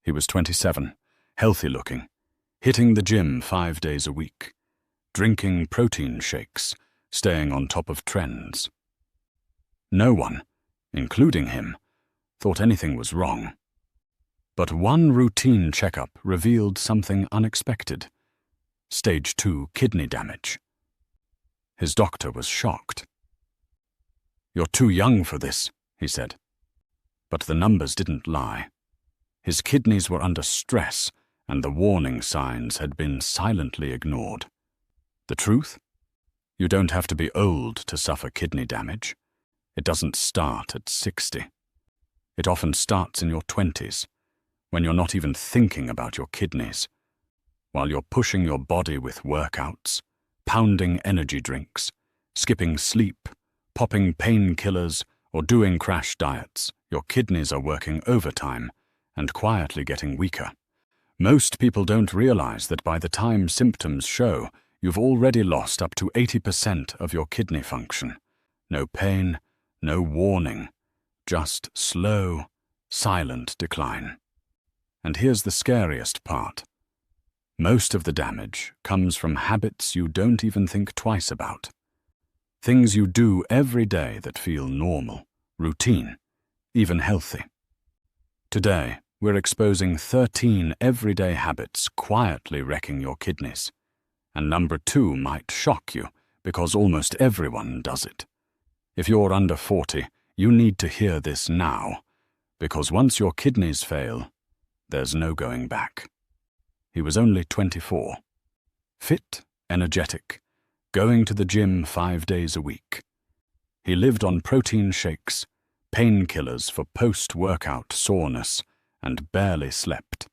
He was 27, healthy looking, hitting the gym 5 days a week, drinking protein shakes, staying on top of trends. No one, including him, thought anything was wrong. But one routine checkup revealed something unexpected: stage 2 kidney damage. His doctor was shocked. "You're too young for this," he said. But the numbers didn't lie. His kidneys were under stress, and the warning signs had been silently ignored. The truth? You don't have to be old to suffer kidney damage. It doesn't start at 60. It often starts in your 20s, when you're not even thinking about your kidneys, while you're pushing your body with workouts, pounding energy drinks, skipping sleep, popping painkillers, or doing crash diets. Your kidneys are working overtime and quietly getting weaker. Most people don't realize that by the time symptoms show, you've already lost up to 80% of your kidney function. No pain, no warning, just slow, silent decline. And here's the scariest part. Most of the damage comes from habits you don't even think twice about. Things you do every day that feel normal, routine, even healthy. Today, we're exposing 13 everyday habits quietly wrecking your kidneys. And number 2 might shock you, because almost everyone does it. If you're under 40, you need to hear this now, because once your kidneys fail, there's no going back. He was only 24. Fit, energetic, going to the gym 5 days a week. He lived on protein shakes, painkillers for post-workout soreness, and barely slept.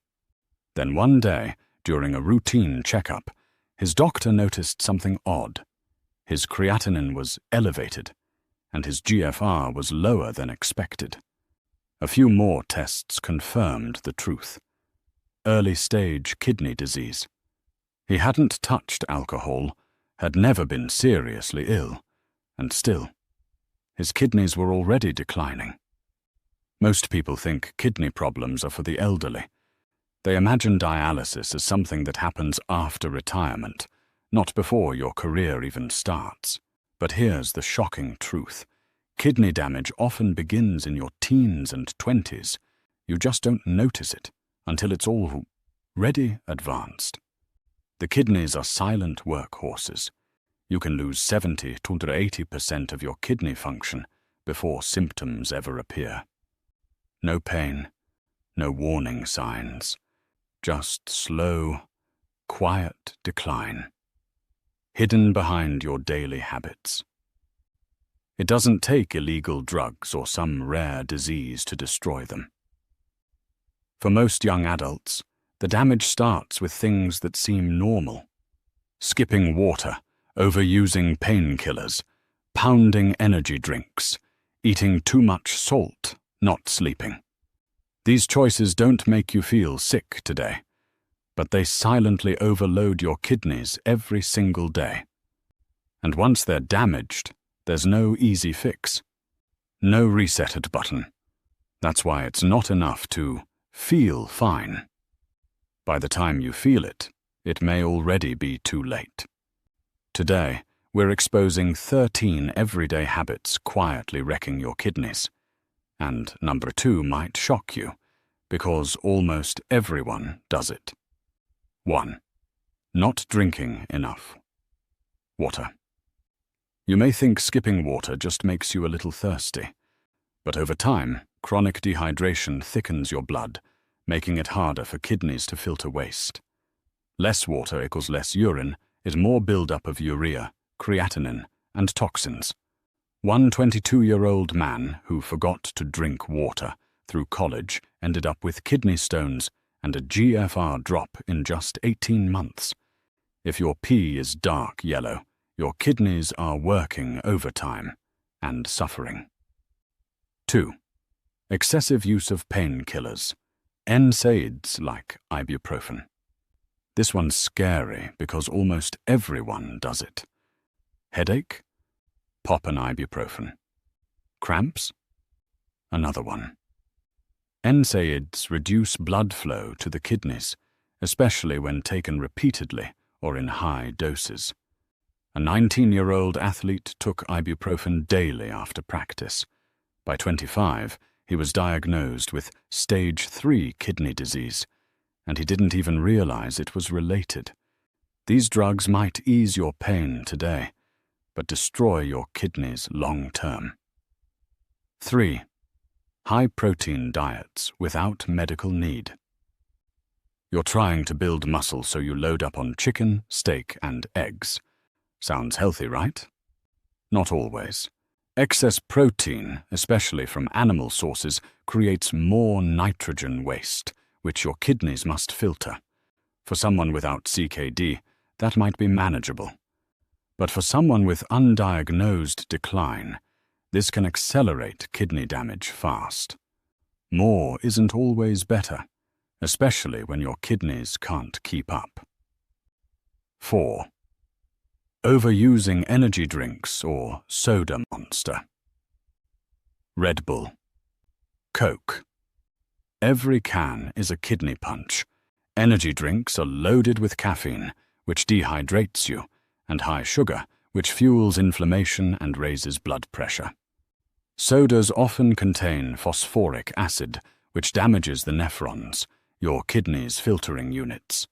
Then one day, during a routine checkup, his doctor noticed something odd. His creatinine was elevated, and his GFR was lower than expected. A few more tests confirmed the truth. Early-stage kidney disease. He hadn't touched alcohol, had never been seriously ill, and still, his kidneys were already declining. Most people think kidney problems are for the elderly. They imagine dialysis as something that happens after retirement, not before your career even starts. But here's the shocking truth. Kidney damage often begins in your teens and 20s. You just don't notice it until it's already advanced. The kidneys are silent workhorses. You can lose 70 to 80% of your kidney function before symptoms ever appear. No pain, no warning signs, just slow, quiet decline, hidden behind your daily habits. It doesn't take illegal drugs or some rare disease to destroy them. For most young adults, the damage starts with things that seem normal. Skipping water, overusing painkillers, pounding energy drinks, eating too much salt, not sleeping. These choices don't make you feel sick today, but they silently overload your kidneys every single day. And once they're damaged, there's no easy fix. No reset button. That's why it's not enough to feel fine. By the time you feel it, it may already be too late. Today, we're exposing 13 everyday habits quietly wrecking your kidneys. And number 2 might shock you, because almost everyone does it. 1. Not drinking enough water. You may think skipping water just makes you a little thirsty, but over time, chronic dehydration thickens your blood, making it harder for kidneys to filter waste. Less water equals less urine is more buildup of urea, creatinine, and toxins. One 22-year-old man who forgot to drink water through college ended up with kidney stones and a GFR drop in just 18 months. If your pee is dark yellow, your kidneys are working overtime and suffering. 2. Excessive use of painkillers, NSAIDs like ibuprofen. This one's scary because almost everyone does it. Headache? Pop an ibuprofen. Cramps? Another one. NSAIDs reduce blood flow to the kidneys, especially when taken repeatedly or in high doses. A 19-year-old athlete took ibuprofen daily after practice. By 25, he was diagnosed with stage 3 kidney disease, and he didn't even realize it was related. These drugs might ease your pain today, but destroy your kidneys long term. 3. High-protein diets without medical need. You're trying to build muscle, so you load up on chicken, steak, and eggs. Sounds healthy, right? Not always. Excess protein, especially from animal sources, creates more nitrogen waste, which your kidneys must filter. For someone without CKD, that might be manageable. But for someone with undiagnosed decline, this can accelerate kidney damage fast. More isn't always better, especially when your kidneys can't keep up. 4. Overusing energy drinks or soda monster. Red Bull. Coke. Every can is a kidney punch. Energy drinks are loaded with caffeine, which dehydrates you, and high sugar, which fuels inflammation and raises blood pressure. Sodas often contain phosphoric acid, which damages the nephrons, your kidneys' filtering units.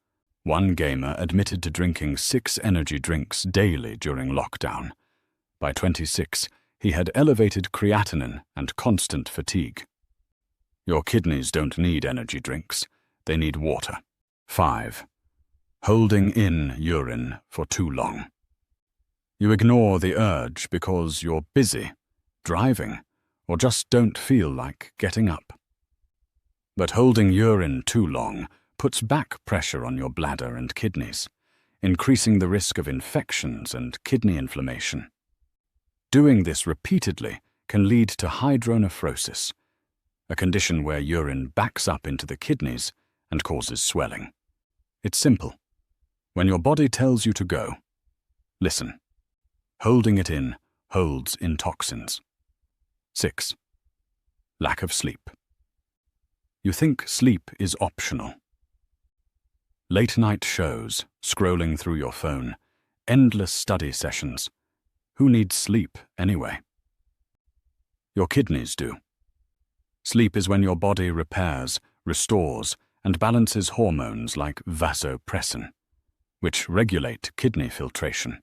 One gamer admitted to drinking 6 energy drinks daily during lockdown. By 26, he had elevated creatinine and constant fatigue. Your kidneys don't need energy drinks, they need water. 5. Holding in urine for too long. You ignore the urge because you're busy, driving, or just don't feel like getting up. But holding urine too long puts back pressure on your bladder and kidneys, increasing the risk of infections and kidney inflammation. Doing this repeatedly can lead to hydronephrosis, a condition where urine backs up into the kidneys and causes swelling. It's simple. When your body tells you to go, listen. Holding it in holds in toxins. 6. Lack of sleep. You think sleep is optional. Late-night shows, scrolling through your phone, endless study sessions. Who needs sleep anyway? Your kidneys do. Sleep is when your body repairs, restores, and balances hormones like vasopressin, which regulate kidney filtration.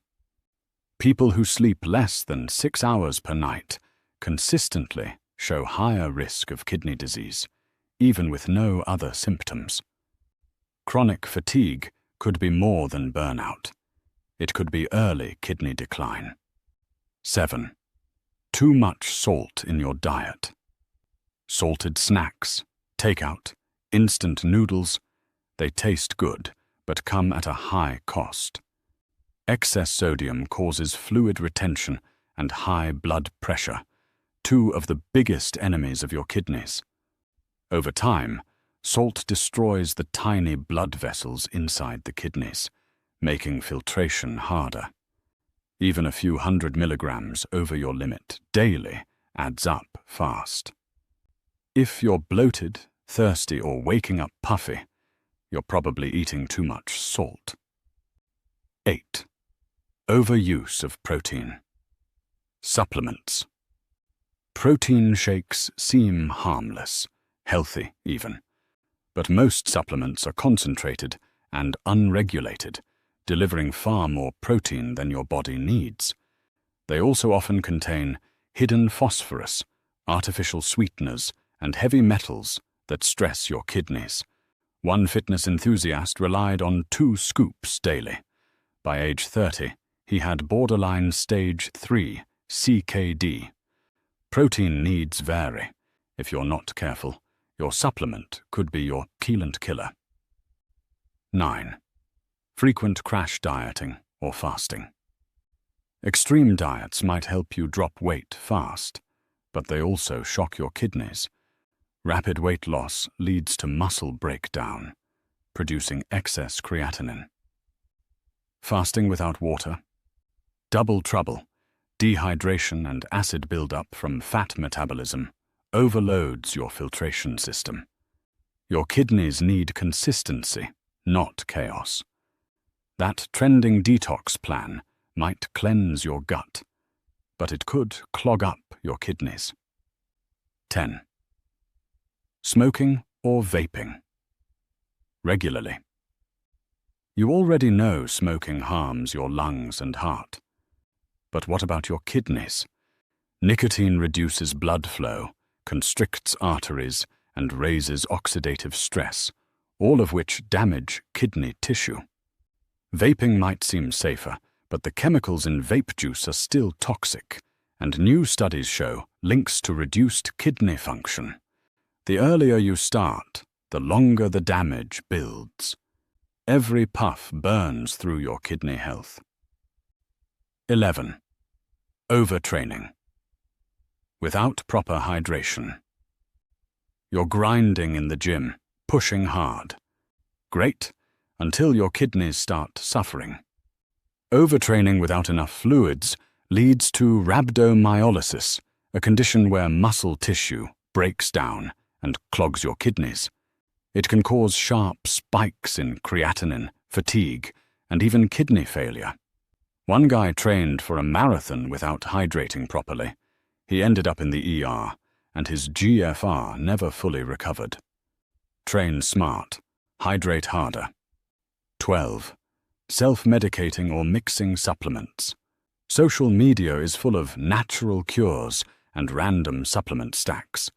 People who sleep less than 6 hours per night consistently show higher risk of kidney disease, even with no other symptoms. Chronic fatigue could be more than burnout. It could be early kidney decline. 7. Too much salt in your diet. Salted snacks, takeout, instant noodles, they taste good, but come at a high cost. Excess sodium causes fluid retention and high blood pressure, 2 of the biggest enemies of your kidneys. Over time, salt destroys the tiny blood vessels inside the kidneys, making filtration harder. Even a few 100 milligrams over your limit daily adds up fast. If you're bloated, thirsty, or waking up puffy, you're probably eating too much salt. 8. Overuse of protein. Supplements. Protein shakes seem harmless, healthy even. But most supplements are concentrated and unregulated, delivering far more protein than your body needs. They also often contain hidden phosphorus, artificial sweeteners, and heavy metals that stress your kidneys. One fitness enthusiast relied on 2 scoops daily. By age 30, he had borderline stage 3 CKD. Protein needs vary. If you're not careful, your supplement could be your silent killer. 9. Frequent crash dieting or fasting. Extreme diets might help you drop weight fast, but they also shock your kidneys. Rapid weight loss leads to muscle breakdown, producing excess creatinine. Fasting without water. Double trouble. Dehydration and acid buildup from fat metabolism overloads your filtration system. Your kidneys need consistency, not chaos. That trending detox plan might cleanse your gut, but it could clog up your kidneys. 10. Smoking or vaping. Regularly. You already know smoking harms your lungs and heart. But what about your kidneys? Nicotine reduces blood flow, constricts arteries, and raises oxidative stress, all of which damage kidney tissue. Vaping might seem safer, but the chemicals in vape juice are still toxic, and new studies show links to reduced kidney function. The earlier you start, the longer the damage builds. Every puff burns through your kidney health. 11. Overtraining. Without proper hydration. You're grinding in the gym, pushing hard. Great, until your kidneys start suffering. Overtraining without enough fluids leads to rhabdomyolysis, a condition where muscle tissue breaks down and clogs your kidneys. It can cause sharp spikes in creatinine, fatigue, and even kidney failure. One guy trained for a marathon without hydrating properly. He ended up in the ER, and his GFR never fully recovered. Train smart. Hydrate harder. 12. Self-medicating or mixing supplements. Social media is full of natural cures and random supplement stacks,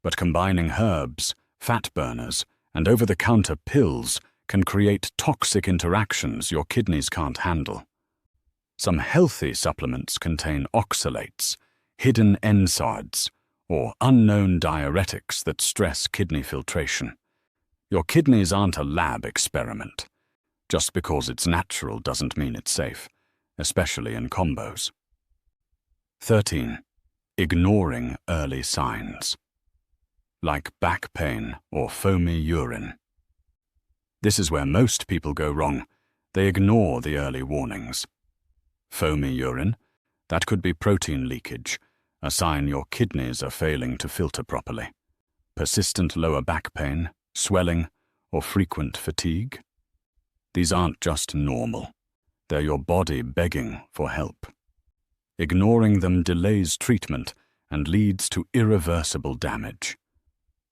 but combining herbs, fat burners, and over-the-counter pills can create toxic interactions your kidneys can't handle. Some healthy supplements contain oxalates, hidden NSAIDs, or unknown diuretics that stress kidney filtration. Your kidneys aren't a lab experiment. Just because it's natural doesn't mean it's safe, especially in combos. 13. Ignoring early signs. Like back pain or foamy urine. This is where most people go wrong. They ignore the early warnings. Foamy urine? That could be protein leakage, a sign your kidneys are failing to filter properly. Persistent lower back pain, swelling, or frequent fatigue? These aren't just normal. They're your body begging for help. Ignoring them delays treatment and leads to irreversible damage.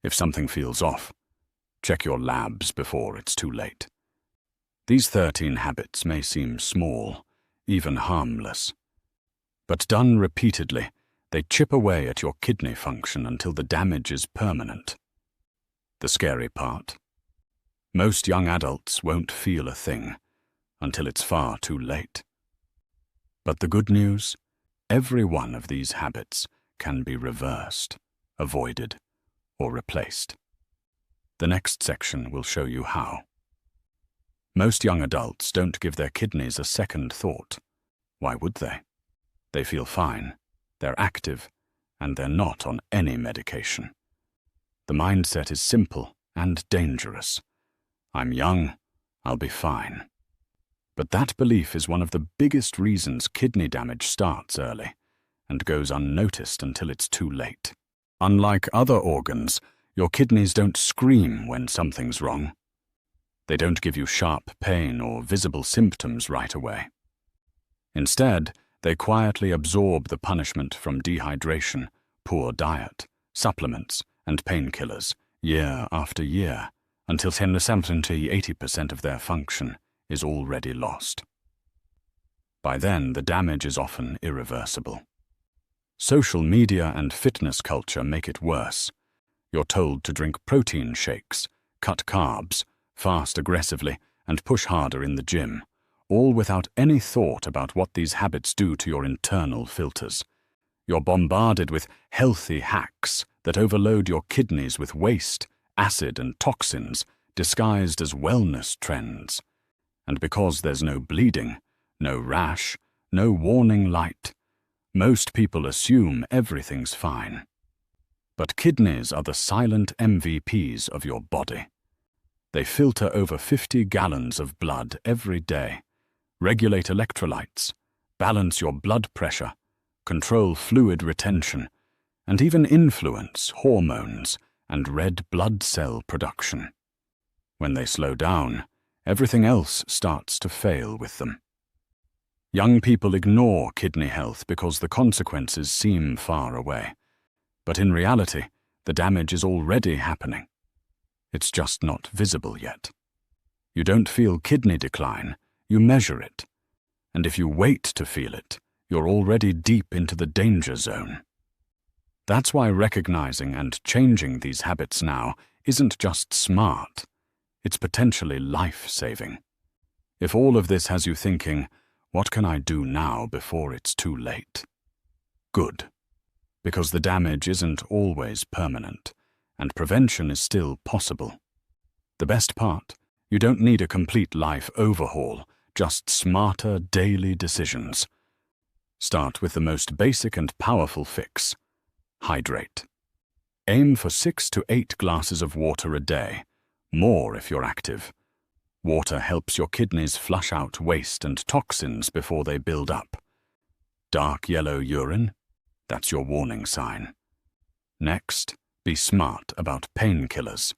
If something feels off, check your labs before it's too late. These 13 habits may seem small, even harmless. But done repeatedly, they chip away at your kidney function until the damage is permanent. The scary part? Most young adults won't feel a thing until it's far too late. But the good news? Every one of these habits can be reversed, avoided, or replaced. The next section will show you how. Most young adults don't give their kidneys a second thought. Why would they? They feel fine, they're active, and they're not on any medication. The mindset is simple and dangerous. I'm young, I'll be fine. But that belief is one of the biggest reasons kidney damage starts early and goes unnoticed until it's too late. Unlike other organs, your kidneys don't scream when something's wrong. They don't give you sharp pain or visible symptoms right away. Instead, they quietly absorb the punishment from dehydration, poor diet, supplements, and painkillers year after year, until 70–80% of their function is already lost. By then, the damage is often irreversible. Social media and fitness culture make it worse. You're told to drink protein shakes, cut carbs, fast aggressively, and push harder in the gym, all without any thought about what these habits do to your internal filters. You're bombarded with healthy hacks that overload your kidneys with waste, acid, and toxins disguised as wellness trends. And because there's no bleeding, no rash, no warning light, most people assume everything's fine. But kidneys are the silent MVPs of your body. They filter over 50 gallons of blood every day, regulate electrolytes, balance your blood pressure, control fluid retention, and even influence hormones and red blood cell production. When they slow down, everything else starts to fail with them. Young people ignore kidney health because the consequences seem far away. But in reality, the damage is already happening. It's just not visible yet. You don't feel kidney decline, you measure it. And if you wait to feel it, you're already deep into the danger zone. That's why recognizing and changing these habits now isn't just smart, it's potentially life-saving. If all of this has you thinking, what can I do now before it's too late? Good, because the damage isn't always permanent, and prevention is still possible. The best part, you don't need a complete life overhaul, just smarter daily decisions. Start with the most basic and powerful fix. Hydrate. Aim for 6 to 8 glasses of water a day, more if you're active. Water helps your kidneys flush out waste and toxins before they build up. Dark yellow urine? That's your warning sign. Next, be smart about painkillers.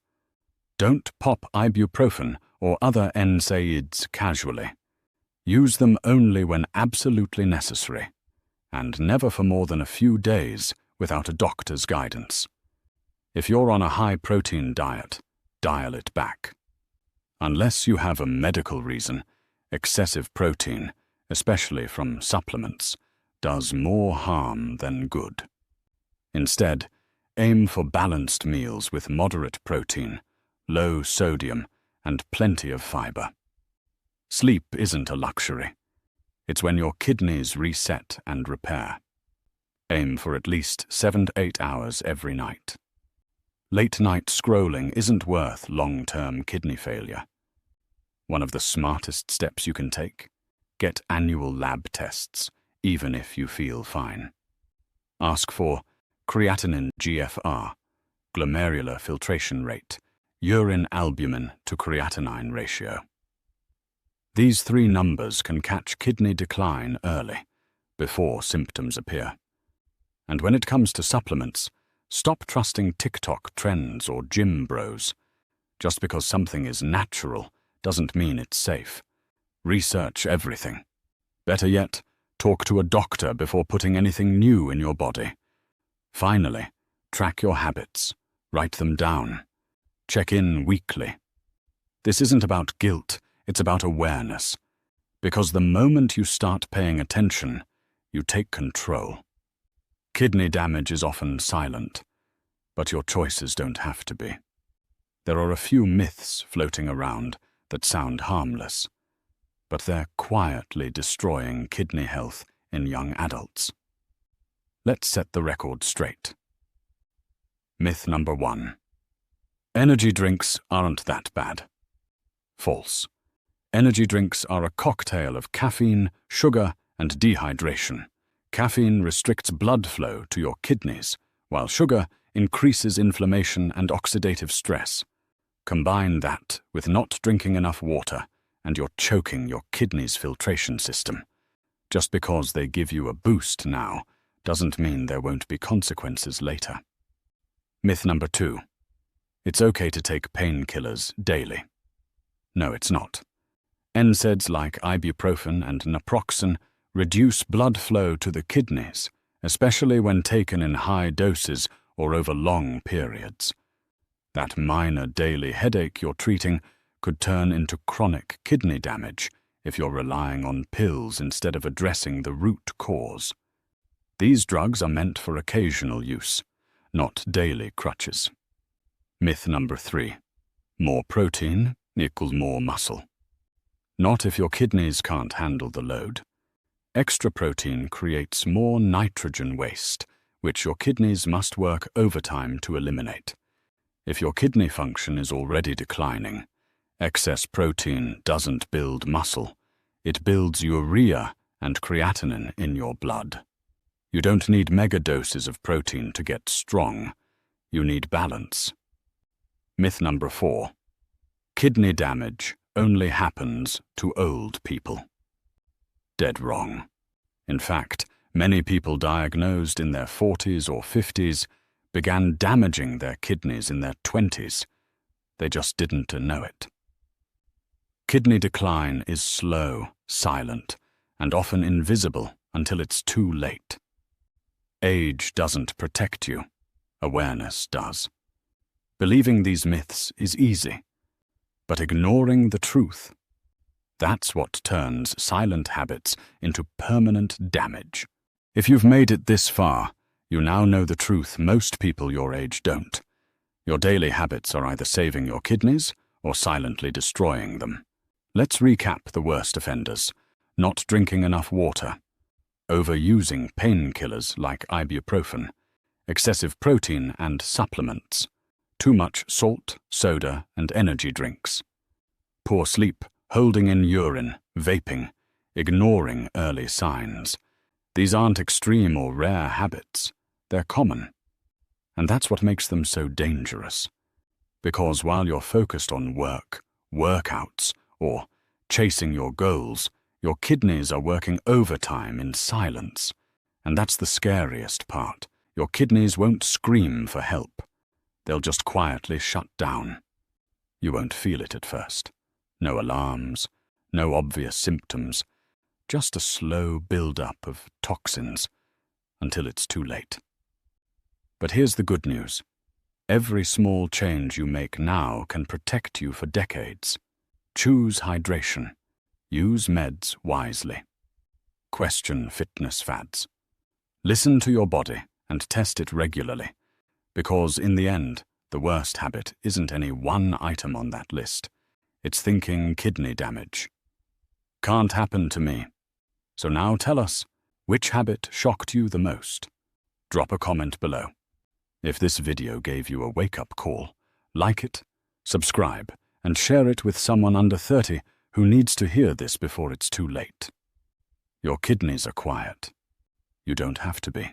Don't pop ibuprofen or other NSAIDs casually. Use them only when absolutely necessary, and never for more than a few days without a doctor's guidance. If you're on a high-protein diet, dial it back. Unless you have a medical reason, excessive protein, especially from supplements, does more harm than good. Instead, aim for balanced meals with moderate protein, low sodium, and plenty of fiber. Sleep isn't a luxury. It's when your kidneys reset and repair. Aim for at least 7 to 8 hours every night. Late-night scrolling isn't worth long-term kidney failure. One of the smartest steps you can take? Get annual lab tests, even if you feel fine. Ask for creatinine GFR, glomerular filtration rate, urine albumin to creatinine ratio. These 3 numbers can catch kidney decline early, before symptoms appear. And when it comes to supplements, stop trusting TikTok trends or gym bros. Just because something is natural doesn't mean it's safe. Research everything. Better yet, talk to a doctor before putting anything new in your body. Finally, track your habits. Write them down. Check in weekly. This isn't about guilt, it's about awareness. Because the moment you start paying attention, you take control. Kidney damage is often silent, but your choices don't have to be. There are a few myths floating around that sound harmless, but they're quietly destroying kidney health in young adults. Let's set the record straight. Myth number 1. Energy drinks aren't that bad. False. Energy drinks are a cocktail of caffeine, sugar, and dehydration. Caffeine restricts blood flow to your kidneys, while sugar increases inflammation and oxidative stress. Combine that with not drinking enough water, and you're choking your kidneys' filtration system. Just because they give you a boost now doesn't mean there won't be consequences later. Myth number 2. It's okay to take painkillers daily. No, it's not. NSAIDs like ibuprofen and naproxen reduce blood flow to the kidneys, especially when taken in high doses or over long periods. That minor daily headache you're treating could turn into chronic kidney damage if you're relying on pills instead of addressing the root cause. These drugs are meant for occasional use, not daily crutches. Myth number 3. More protein equals more muscle. Not if your kidneys can't handle the load. Extra protein creates more nitrogen waste, which your kidneys must work overtime to eliminate. If your kidney function is already declining, excess protein doesn't build muscle. It builds urea and creatinine in your blood. You don't need mega doses of protein to get strong. You need balance. Myth number 4. Kidney damage only happens to old people. Dead wrong. In fact, Many people diagnosed in their 40s or 50s began damaging their kidneys in their 20s. They just didn't know it. Kidney decline is slow, silent, and often invisible until it's too late. Age doesn't protect you. Awareness does. Believing these myths is easy, but ignoring the truth, that's what turns silent habits into permanent damage. If you've made it this far, you now know the truth most people your age don't. Your daily habits are either saving your kidneys or silently destroying them. Let's recap the worst offenders: not drinking enough water, overusing painkillers like ibuprofen, excessive protein and supplements, too much salt, soda, and energy drinks, poor sleep, holding in urine, vaping, ignoring early signs. These aren't extreme or rare habits. They're common. And that's what makes them so dangerous. Because while you're focused on work, workouts, or chasing your goals, your kidneys are working overtime in silence. And that's the scariest part. Your kidneys won't scream for help. They'll just quietly shut down. You won't feel it at first. No alarms, no obvious symptoms, just a slow build-up of toxins until it's too late. But here's the good news. Every small change you make now can protect you for decades. Choose hydration. Use meds wisely. Question fitness fads. Listen to your body and test it regularly, because in the end, the worst habit isn't any one item on that list. It's thinking kidney damage. Can't happen to me. So now tell us, which habit shocked you the most? Drop a comment below. If this video gave you a wake-up call, like it, subscribe, and share it with someone under 30 who needs to hear this before it's too late. Your kidneys are quiet. You don't have to be.